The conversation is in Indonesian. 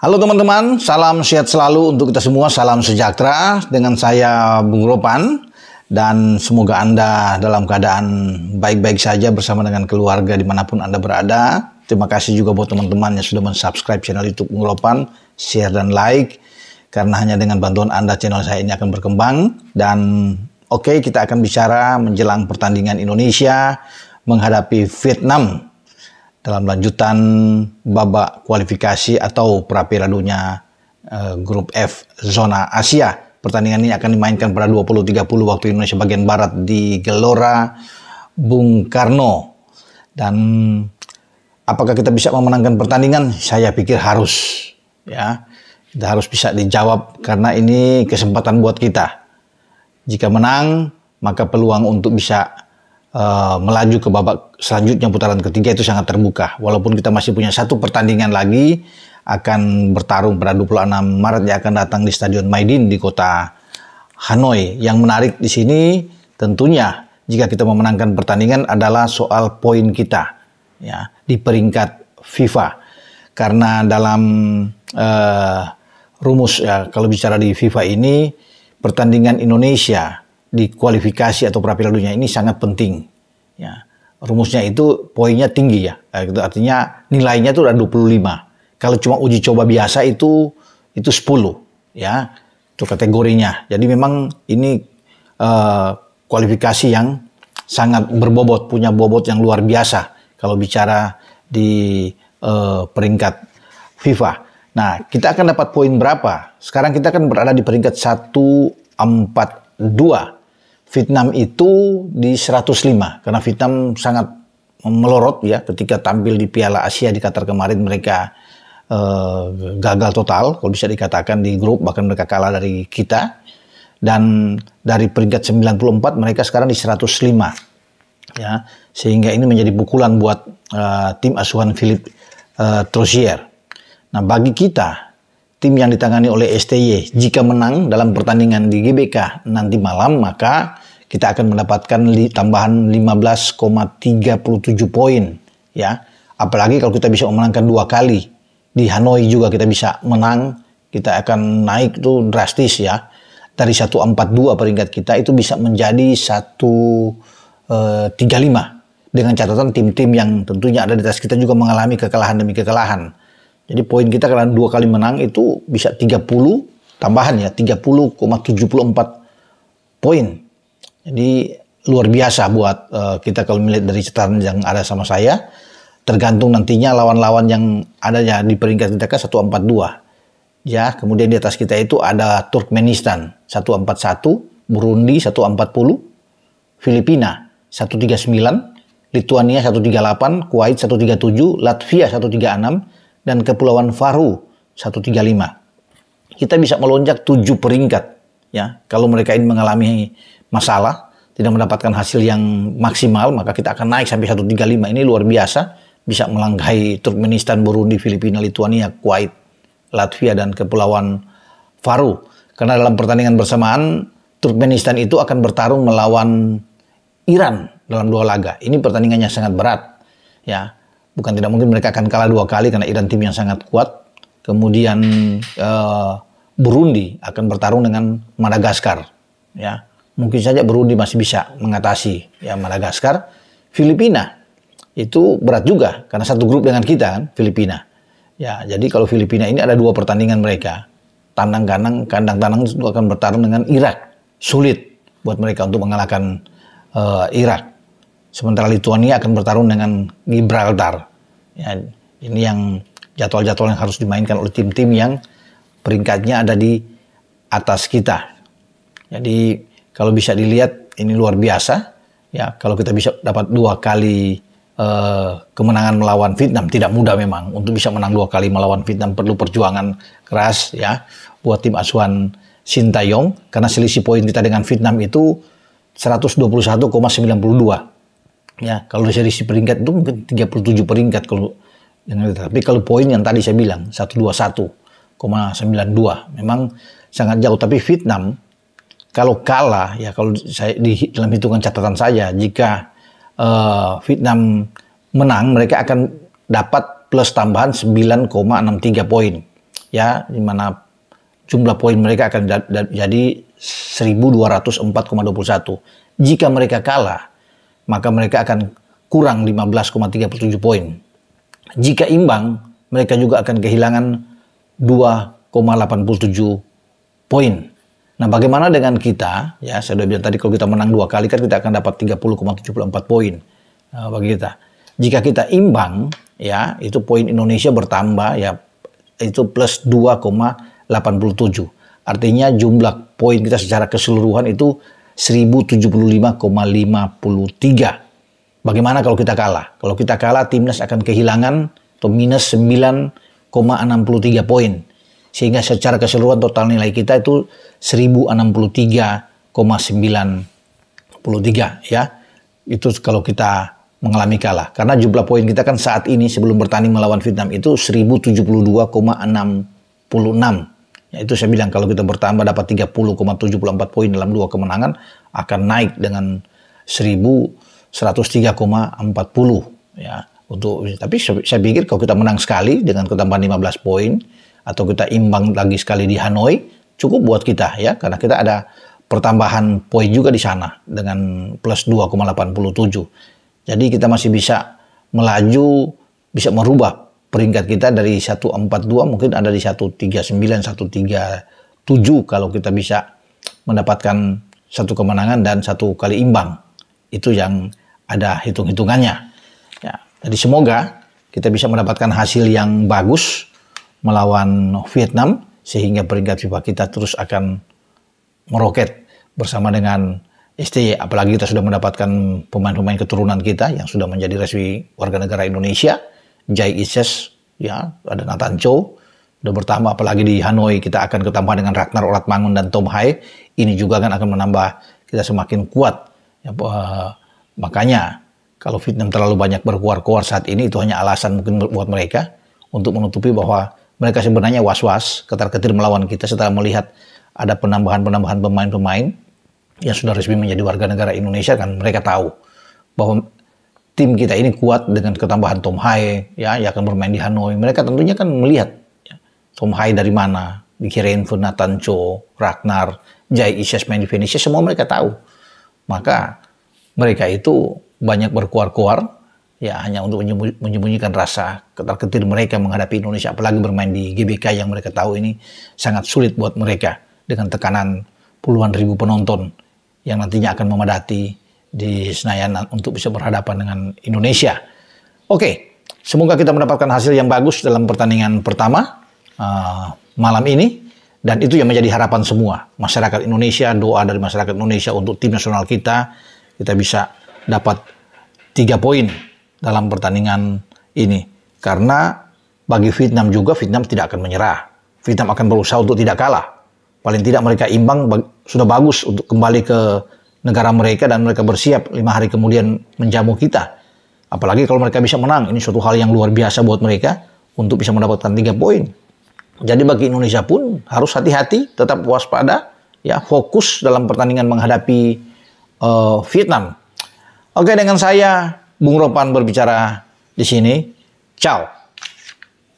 Halo teman-teman, salam sehat selalu untuk kita semua, salam sejahtera. Dengan saya Bung Ropan, dan semoga Anda dalam keadaan baik-baik saja bersama dengan keluarga dimanapun Anda berada. Terima kasih juga buat teman-teman yang sudah mensubscribe channel YouTube Bung Ropan, share dan like, karena hanya dengan bantuan Anda channel saya ini akan berkembang. Dan oke, kita akan bicara menjelang pertandingan Indonesia menghadapi Vietnam dalam lanjutan babak kualifikasi atau pra Piala Dunia grup F zona Asia. Pertandingan ini akan dimainkan pada 20.30 waktu Indonesia bagian Barat di Gelora Bung Karno. Dan apakah kita bisa memenangkan pertandingan? Saya pikir harus, ya. Kita harus bisa dijawab karena ini kesempatan buat kita. Jika menang, maka peluang untuk bisa melaju ke babak selanjutnya putaran ketiga itu sangat terbuka. Walaupun kita masih punya satu pertandingan lagi, akan bertarung pada 26 Maret yang akan datang di Stadion Maidin di kota Hanoi. Yang menarik di sini tentunya jika kita memenangkan pertandingan adalah soal poin kita, ya, di peringkat FIFA. Karena dalam rumus, ya, kalau bicara di FIFA ini, pertandingan Indonesia di kualifikasi atau pra Piala Dunia ini sangat penting, ya. Rumusnya itu poinnya tinggi, ya. Itu artinya nilainya itu udah 25. Kalau cuma uji coba biasa itu 10, ya. Itu kategorinya. Jadi memang ini kualifikasi yang sangat berbobot, punya bobot yang luar biasa kalau bicara di peringkat FIFA. Nah, kita akan dapat poin berapa? Sekarang kita akan berada di peringkat 142. Vietnam itu di 105 karena Vietnam sangat melorot, ya, ketika tampil di Piala Asia di Qatar kemarin. Mereka gagal total kalau bisa dikatakan di grup, bahkan mereka kalah dari kita. Dan dari peringkat 94 mereka sekarang di 105, ya, sehingga ini menjadi pukulan buat tim asuhan Philippe Troussier. Nah, bagi kita, tim yang ditangani oleh STY, jika menang dalam pertandingan di GBK nanti malam, maka kita akan mendapatkan tambahan 15,37 poin, ya. Apalagi kalau kita bisa memenangkan 2 kali. Di Hanoi juga kita bisa menang, kita akan naik itu drastis, ya. Dari 142 peringkat kita itu bisa menjadi 135. Dengan catatan tim-tim yang tentunya ada di atas kita juga mengalami kekalahan demi kekalahan. Jadi poin kita karena 2 kali menang itu bisa 30 tambahan, ya, 30,74 poin. Jadi luar biasa buat kita kalau melihat dari catatan yang ada sama saya. Tergantung nantinya lawan-lawan yang ada ya di peringkat kita kan 142. Ya, kemudian di atas kita itu ada Turkmenistan 141, Burundi 140, Filipina 139, Lituania 138, Kuwait 137, Latvia 136, dan Kepulauan Faroe 135. Kita bisa melonjak 7 peringkat, ya. Kalau mereka ini mengalami masalah, tidak mendapatkan hasil yang maksimal, maka kita akan naik sampai 135. Ini luar biasa, bisa melangkahi Turkmenistan, Burundi, Filipina, Lituania, Kuwait, Latvia, dan Kepulauan Faroe. Karena dalam pertandingan bersamaan, Turkmenistan itu akan bertarung melawan Iran dalam 2 laga. Ini pertandingannya sangat berat, ya. Bukan tidak mungkin mereka akan kalah 2 kali karena Iran tim yang sangat kuat. Kemudian Burundi akan bertarung dengan Madagaskar, ya. Mungkin saja Burundi masih bisa mengatasi, ya, Madagaskar. Filipina itu berat juga karena satu grup dengan kita kan, Filipina. Ya, jadi kalau Filipina ini ada 2 pertandingan mereka. Kandang tandang itu akan bertarung dengan Irak. Sulit buat mereka untuk mengalahkan Irak. Sementara Lituania akan bertarung dengan Gibraltar. Ya, ini yang jadwal-jadwal yang harus dimainkan oleh tim-tim yang peringkatnya ada di atas kita. Jadi kalau bisa dilihat ini luar biasa, ya. Kalau kita bisa dapat 2 kali kemenangan melawan Vietnam, tidak mudah memang. Untuk bisa menang 2 kali melawan Vietnam perlu perjuangan keras, ya, buat tim asuhan Sintayong. Karena selisih poin kita dengan Vietnam itu 121,92. Ya, kalau dari sisi peringkat itu mungkin 37 peringkat kalau yang itu. Tapi kalau poin yang tadi saya bilang 121,92 memang sangat jauh. Tapi Vietnam kalau kalah, ya, kalau saya dalam hitungan catatan saya, jika Vietnam menang, mereka akan dapat plus tambahan 9,63 poin. ya, di mana jumlah poin mereka akan jadi 1204,21. Jika mereka kalah, maka mereka akan kurang 15,37 poin. Jika imbang, mereka juga akan kehilangan 2,87 poin. Nah, bagaimana dengan kita? Ya, saya sudah bilang tadi kalau kita menang 2 kali kan kita akan dapat 30,74 poin bagi kita. Jika kita imbang, ya, itu poin Indonesia bertambah, ya, itu plus 2,87. Artinya jumlah poin kita secara keseluruhan itu 1075,53. Bagaimana kalau kita kalah? Kalau kita kalah, timnas akan kehilangan atau minus 9,63 poin. Sehingga secara keseluruhan total nilai kita itu 1063,93, ya. Itu kalau kita mengalami kalah. Karena jumlah poin kita kan saat ini sebelum bertanding melawan Vietnam itu 1072,66. Ya, itu saya bilang kalau kita bertambah dapat 30,74 poin dalam 2 kemenangan akan naik dengan 1103,40, ya. Tapi saya pikir kalau kita menang sekali dengan ketambahan 15 poin atau kita imbang lagi sekali di Hanoi, cukup buat kita, ya, karena kita ada pertambahan poin juga di sana dengan plus 2,87. Jadi kita masih bisa melaju, bisa merubah peringkat kita dari 142 mungkin ada di 139, 137 kalau kita bisa mendapatkan 1 kemenangan dan 1 kali imbang. Itu yang ada hitung-hitungannya. Ya, jadi semoga kita bisa mendapatkan hasil yang bagus melawan Vietnam sehingga peringkat FIFA kita terus akan meroket bersama dengan STY. Apalagi kita sudah mendapatkan pemain-pemain keturunan kita yang sudah menjadi resmi warga negara Indonesia. Jai Ises, ya, ada Nathan Cho, udah bertambah. Apalagi di Hanoi kita akan ketambah dengan Ragnar Oratmangun dan Tom Hai. Ini juga akan menambah kita semakin kuat. Ya, makanya kalau Vietnam terlalu banyak berkuar-kuar saat ini itu hanya alasan mungkin buat mereka untuk menutupi bahwa mereka sebenarnya was-was, ketar-ketir melawan kita setelah melihat ada penambahan pemain-pemain yang sudah resmi menjadi warga negara Indonesia. Kan mereka tahu bahwa tim kita ini kuat dengan ketambahan Tom Hai, ya, yang akan bermain di Hanoi. Mereka tentunya kan melihat, ya, Tom Hai dari mana, Kirain Nathan Cho, Ragnar, Jai Ises main di Indonesia, semua mereka tahu. Maka mereka itu banyak berkuar-kuar, ya, hanya untuk menyembunyikan rasa ketar-ketir mereka menghadapi Indonesia, apalagi bermain di GBK yang mereka tahu ini sangat sulit buat mereka dengan tekanan puluhan ribu penonton yang nantinya akan memadati di Senayan untuk bisa berhadapan dengan Indonesia. Oke, semoga kita mendapatkan hasil yang bagus dalam pertandingan pertama malam ini, dan itu yang menjadi harapan semua masyarakat Indonesia. Doa dari masyarakat Indonesia untuk tim nasional kita bisa dapat 3 poin dalam pertandingan ini. Karena bagi Vietnam juga, Vietnam tidak akan menyerah. Vietnam akan berusaha untuk tidak kalah. Paling tidak mereka imbang sudah bagus untuk kembali ke negara mereka dan mereka bersiap 5 hari kemudian menjamu kita. Apalagi kalau mereka bisa menang, ini suatu hal yang luar biasa buat mereka untuk bisa mendapatkan 3 poin. Jadi bagi Indonesia pun harus hati-hati, tetap waspada, ya, fokus dalam pertandingan menghadapi Vietnam. Oke, dengan saya Bung Ropan berbicara di sini. Ciao.